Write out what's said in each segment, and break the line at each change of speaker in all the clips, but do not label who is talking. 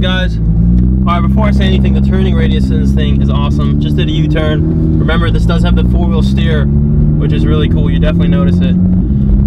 guys? Alright, before I say anything, the turning radius in this thing is awesome. Just did a U-turn. Remember, this does have the 4-wheel steer, which is really cool. You definitely notice it.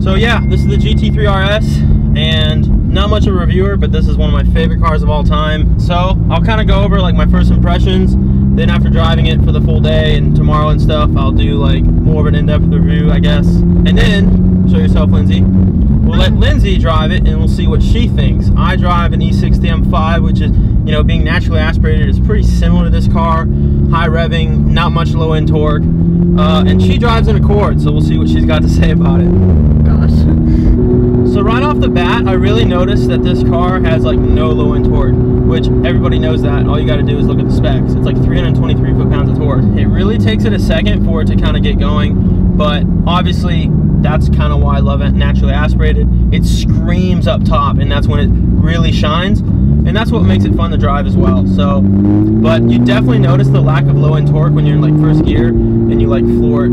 So yeah, this is the GT3RS, and not much of a reviewer, but this is one of my favorite cars of all time. So I'll kind of go over like my first impressions. Then after driving it for the full day and tomorrow and stuff, I'll do like more of an in-depth review, I guess. And then, show yourself, Lindsay. We'll let Lindsay drive it and we'll see what she thinks. I drive an E60 M5, which is, you know, being naturally aspirated, is pretty similar to this car. High revving, not much low-end torque. And she drives an Accord, so we'll see what she's got to say about it.
Gosh.
So right off the bat, I really noticed that this car has like no low-end torque, which everybody knows that. All you got to do is look at the specs. It's like 323 foot-pounds of torque. It really takes it a second for it to kind of get going, but obviously that's kind of why I love it naturally aspirated. It screams up top, and that's when it really shines, and that's what makes it fun to drive as well. So, but you definitely notice the lack of low-end torque when you're in like first gear and you like floor it.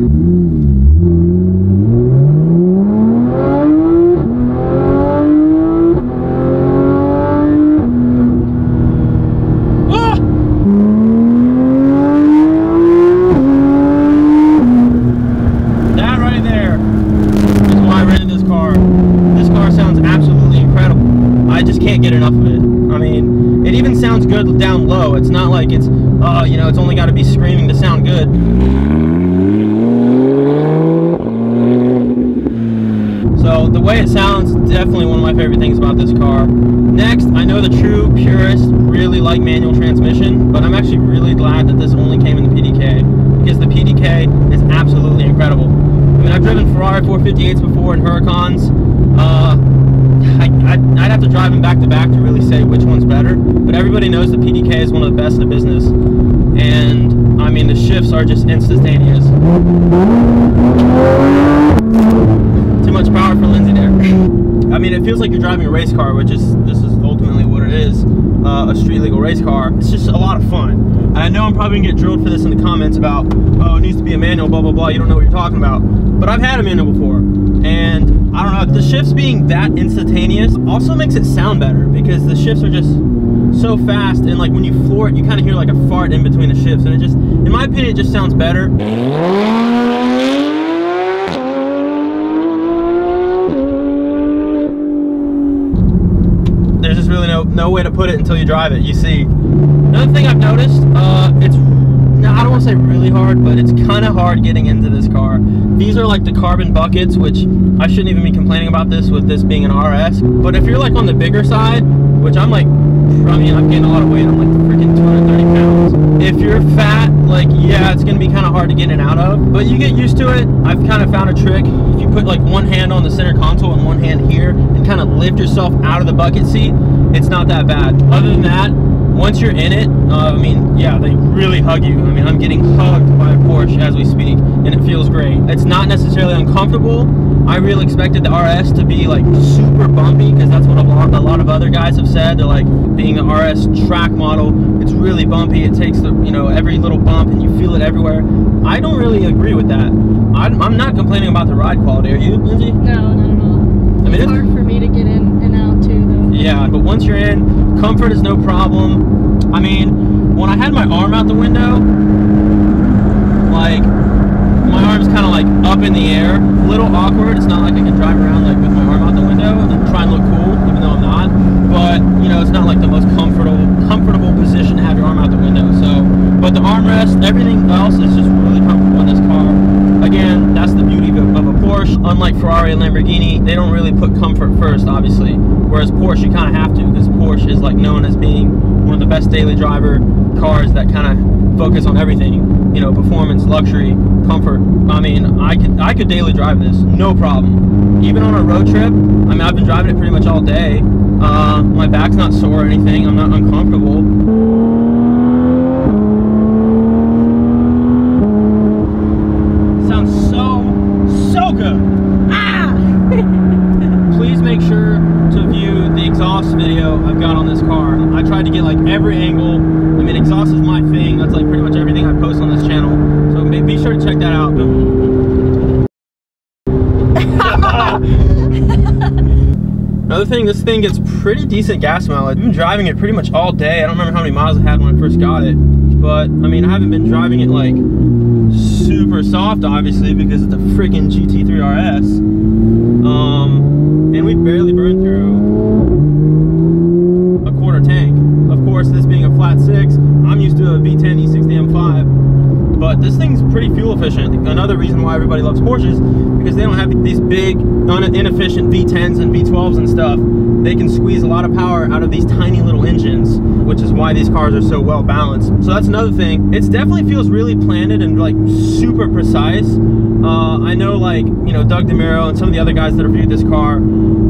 Get enough of it. I mean, it even sounds good down low. It's not like it's, you know, it's only got to be screaming to sound good. So the way it sounds, definitely one of my favorite things about this car. Next, I know the true purists really like manual transmission, but I'm actually really glad that this only came in the PDK, because the PDK is absolutely incredible. I mean, I've driven Ferrari 458s before and Huracans. I'd have to drive them back to back to really say which one's better, but everybody knows the PDK is one of the best in the business, and I mean the shifts are just instantaneous. Too much power for Lindsay there. I mean, it feels like you're driving a race car, which is, this is ultimately what it is, a street legal race car. It's just a lot of fun. And I know I'm probably gonna get drilled for this in the comments about, oh, it needs to be a manual, blah blah blah, you don't know what you're talking about, but I've had a manual before, and I don't know, the shifts being that instantaneous also makes it sound better, because the shifts are just so fast, and like when you floor it, you kind of hear like a fart in between the shifts, and it just, in my opinion, it just sounds better. There's just really no way to put it until you drive it, you see. Another thing I've noticed, it's, now I don't want to say really hard, but it's kind of hard getting into this car. These are like the carbon buckets, which I shouldn't even be complaining about this with this being an RS. But if you're like on the bigger side, which I'm like, I mean, I'm getting a lot of weight, I'm like freaking 230 pounds. If you're fat, like, yeah, it's gonna be kind of hard to get in and out of, but you get used to it. I've kind of found a trick. If you put like one hand on the center console and one hand here and kind of lift yourself out of the bucket seat, it's not that bad. Other than that, once you're in it, I mean, yeah, they really hug you. I mean, I'm getting hugged by a Porsche as we speak, and it feels great. It's not necessarily uncomfortable. I really expected the RS to be like super bumpy, because that's what a lot of other guys have said. They're like, being an RS track model, it's really bumpy. It takes the, you know, every little bump and you feel it everywhere. I don't really agree with that. I'm not complaining about the ride quality. Are you, Lindsay?
No, not at all. I mean, it's hard for me to get in and out too, though.
Yeah, but once you're in, comfort is no problem. I mean, when I had my arm out the window, like, my arm's kind of like up in the air, a little awkward. It's not like I can drive around like with my arm out the window and try and look cool, even though I'm not. But, you know, it's not like the most comfortable position to have your arm out the window. So, but the armrest, everything else is just really comfortable in this car. Again, that's the beauty of a Porsche. Unlike Ferrari and Lamborghini, they don't really put comfort first, obviously. Whereas Porsche, you kind of have to, because Porsche is like known as being one of the best daily driver cars that kind of focus on everything, you know, performance, luxury, comfort. I mean, I could daily drive this, no problem. Even on a road trip, I mean, I've been driving it pretty much all day. My back's not sore or anything. I'm not uncomfortable. Sounds so good. Ah! Please make sure to view the exhaust video I've got on this car. I tried to get like every angle. I mean, exhaust is my thing. That's like pretty much everything I post on this channel. So be sure to check that out. Another thing, this thing gets pretty decent gas mileage. I've been driving it pretty much all day. I don't remember how many miles I had when I first got it, but I mean, I haven't been driving it like super soft, obviously, because it's a freaking GT3RS. And we barely burned through a quarter tank. Of course, this being a flat 6, I'm used to a V10 E60 M5, but this thing's pretty fuel efficient. Another reason why everybody loves Porsches, because they don't have these big, inefficient V10s and V12s and stuff. They can squeeze a lot of power out of these tiny little engines, which is why these cars are so well balanced. So that's another thing. It definitely feels really planted and like super precise. I know, like, you know, Doug DeMuro and some of the other guys that reviewed this car,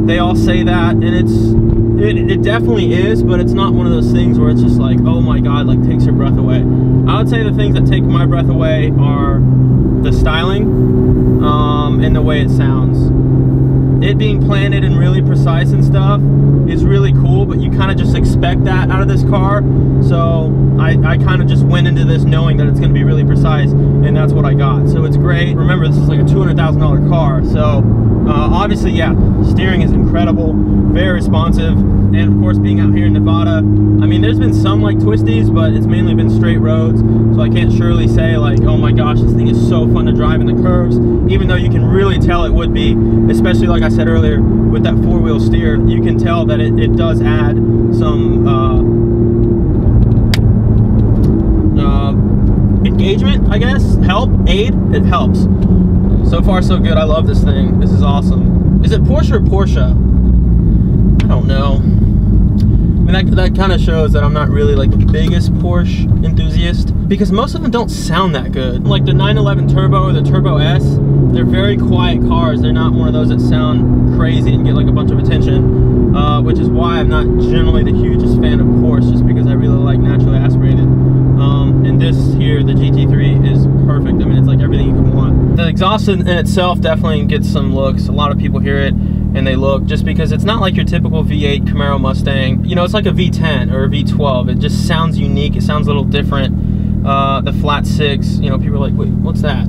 they all say that, and it definitely is, but it's not one of those things where it's just like, oh my god, like takes your breath away. I would say the things that take my breath away are the styling and the way it sounds. It being planted and really precise and stuff is really cool, but you kind of just expect that out of this car. So I kind of just went into this knowing that it's going to be really precise, and that's what I got. So it's great. Remember, this is like a $200,000 car, so obviously, yeah, steering is incredible, very responsive, and of course, being out here in Nevada, I mean, there's been some like twisties, but it's mainly been straight roads, so I can't surely say like, oh my gosh, this thing is so fun to drive in the curves, even though you can really tell it would be, especially like I said earlier, with that four-wheel steer. You can tell that it does add some engagement, I guess, aid, it helps. So far so good. I love this thing. This is awesome. Is it Porsche or Porsche? I don't know. I mean, that kind of shows that I'm not really like the biggest Porsche enthusiast, because most of them don't sound that good. Like the 911 Turbo or the Turbo S, they're very quiet cars. They're not one of those that sound crazy and get like a bunch of attention, which is why I'm not generally the hugest fan of Porsche, just because I really like naturally aspirated. And this here, the GT3, is perfect. I mean, it's like everything you can want. The exhaust in itself definitely gets some looks. A lot of people hear it and they look, just because it's not like your typical V8 Camaro Mustang. You know, it's like a V10 or a V12. It just sounds unique. It sounds a little different. The flat 6, you know, people are like, wait, what's that?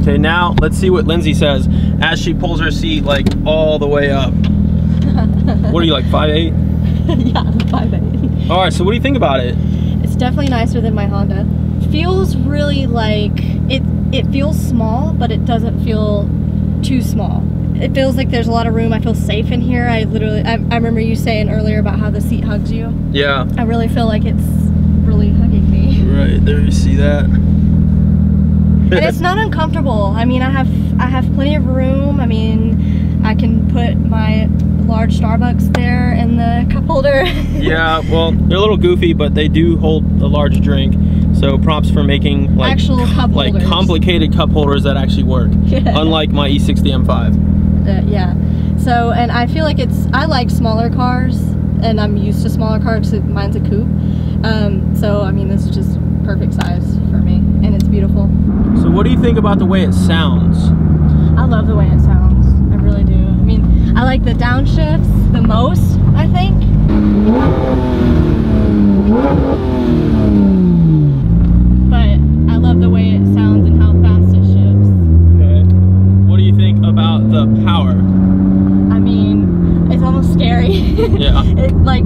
Okay, now let's see what Lindsay says as she pulls her seat like all the way up. What are you, like 5'8"?
Yeah, I'm 5'8".
All right, so what do you think about it?
It's definitely nicer than my Honda. Feels really like, it feels small, but it doesn't feel too small. It feels like there's a lot of room. I feel safe in here. I remember you saying earlier about how the seat hugs you. Yeah. I really feel like it's really hugging me.
Right, there, you see that?
And it's not uncomfortable. I mean, I have plenty of room. I mean, I can put my large Starbucks there in the cup holder. Yeah, well, they're a little goofy, but they do hold a large drink. So props for making like actual cup holders.
Like complicated cup holders that actually work. Yeah. Unlike my E60 M5.
Yeah. So, and I feel like I like smaller cars, and I'm used to smaller cars. Mine's a coupe. So I mean, this is just perfect size for me, and it's beautiful.
So what do you think about the way it sounds?
I love the way it sounds. I really do. I mean, I like the downshifts the most, I think. But I love the way it sounds and how fast it shifts.
Okay. What do you think about the power?
I mean, it's almost scary.
Yeah.
It like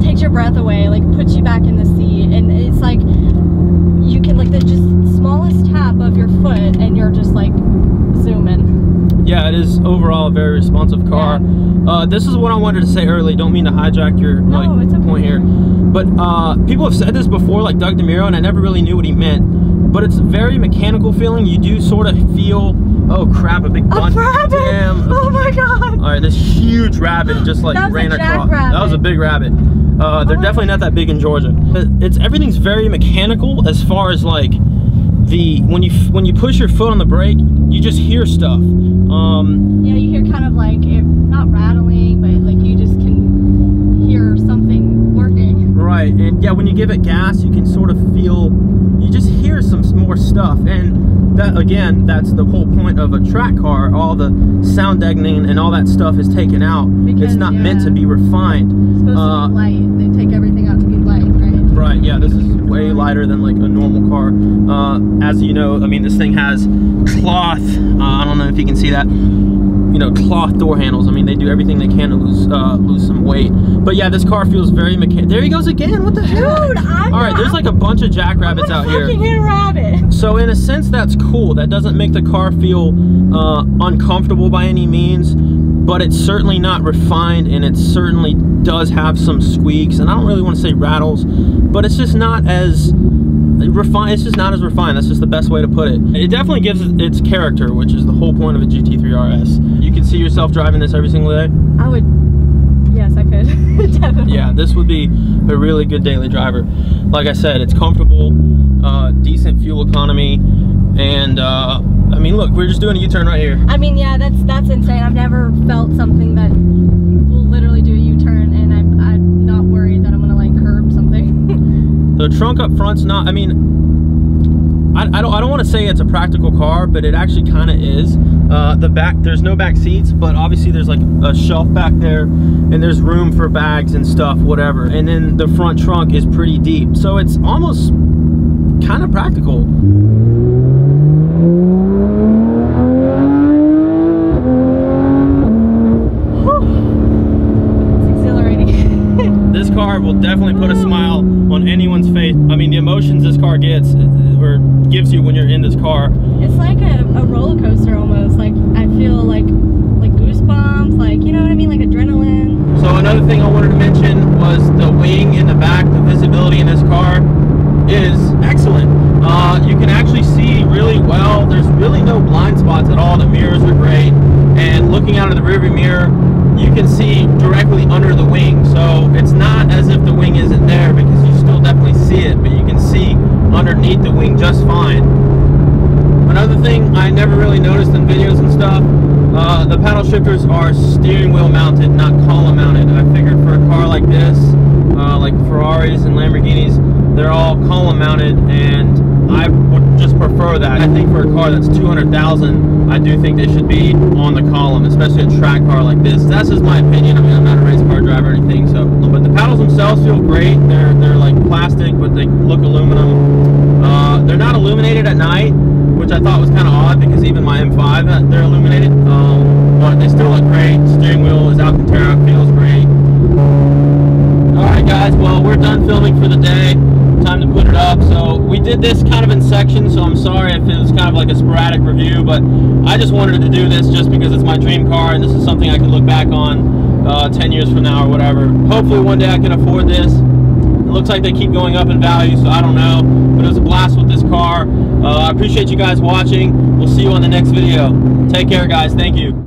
takes your breath away, like puts you back in the seat, and it's like you can like the just smallest tap of your foot and you're just like zooming.
Yeah, it is overall a very responsive car. Yeah. This is what I wanted to say early. Don't mean to hijack your point here, but people have said this before, like Doug DeMuro, and I never really knew what he meant. But it's a very mechanical feeling. You do sort of feel, oh crap, a big bunch. Damn.
Oh my god.
All right, this huge rabbit just like ran across. That was a big rabbit. They're definitely not that big in Georgia. Everything's very mechanical as far as like when you push your foot on the brake, you just hear stuff.
Yeah, you hear kind of like it, not rattling, but like you just can hear something working.
Right, and yeah, when you give it gas, you can sort of feel, you just hear some more stuff. And that, again, that's the whole point of a track car. All the sound deadening and all that stuff is taken out. Because, it's not meant to be refined.
It's supposed to be light. They take everything out to be light, right?
Right, yeah, this is way lighter than like a normal car. As you know, I mean, this thing has cloth, I don't know if you can see that, you know, cloth door handles. I mean, they do everything they can to lose some weight. But yeah, this car feels very mechanical. There he goes again, what the heck?
Dude,
all right, there's like a bunch of jackrabbits out here.
I'm hit a rabbit.
So in a sense, that's cool. That doesn't make the car feel uncomfortable by any means, but it's certainly not refined, and it certainly does have some squeaks, and I don't really want to say rattles, but it's just not as refined. It's just not as refined. That's just the best way to put it. It definitely gives it its character, which is the whole point of a GT3RS. You could see yourself driving this every single day?
I would, yes, I could. Definitely.
Yeah, this would be a really good daily driver. Like I said, it's comfortable, decent fuel economy, and I mean, look, we're just doing a U-turn right here.
I mean, yeah, that's insane. I've never felt something that will literally do a U-turn, and I'm not worried that I'm gonna like curb something.
The trunk up front's not, I mean, I don't want to say it's a practical car, but it actually kind of is. The back, there's no back seats, but obviously there's like a shelf back there, and there's room for bags and stuff, whatever. And then the front trunk is pretty deep, so it's almost kind of practical. This car will definitely put a smile on anyone's face. I mean, the emotions this car gets, or gives you when you're in this car.
It's like a roller coaster almost. Like, I feel like goosebumps, like, you know what I mean, like adrenaline.
So another thing I wanted to mention was the wing in the back. The visibility in this car is excellent. You can actually see really well. There's really no blind spots at all. The mirrors are great, and looking out of the rearview mirror, you can see directly under the wing. So it's not as if the wing isn't there, because you still definitely see it, but you can see underneath the wing just fine. Another thing I never really noticed in videos and stuff, the paddle shifters are steering wheel mounted, not column mounted. I figured for a car like this, like Ferraris and Lamborghinis, they're all column mounted, and I would just prefer that. I think for a car that's 200,000, I do think they should be on the column, especially a track car like this. That's just my opinion. I mean, I'm not a race car driver or anything, so. But the paddles themselves feel great. They're like plastic, but they look aluminum. They're not illuminated at night, which I thought was kind of odd, because even my M5, they're illuminated. But they still look great. Steering wheel is Alcantara, feels great. Alright guys, well, we're done filming for the day. Time to put it up. So we did this kind of in sections, so I'm sorry if it was kind of like a sporadic review, but I just wanted to do this just because it's my dream car, and this is something I can look back on 10 years from now or whatever. Hopefully one day I can afford this. It looks like they keep going up in value, so I don't know, but it was a blast with this car. I appreciate you guys watching. We'll see you on the next video. Take care, guys. Thank you.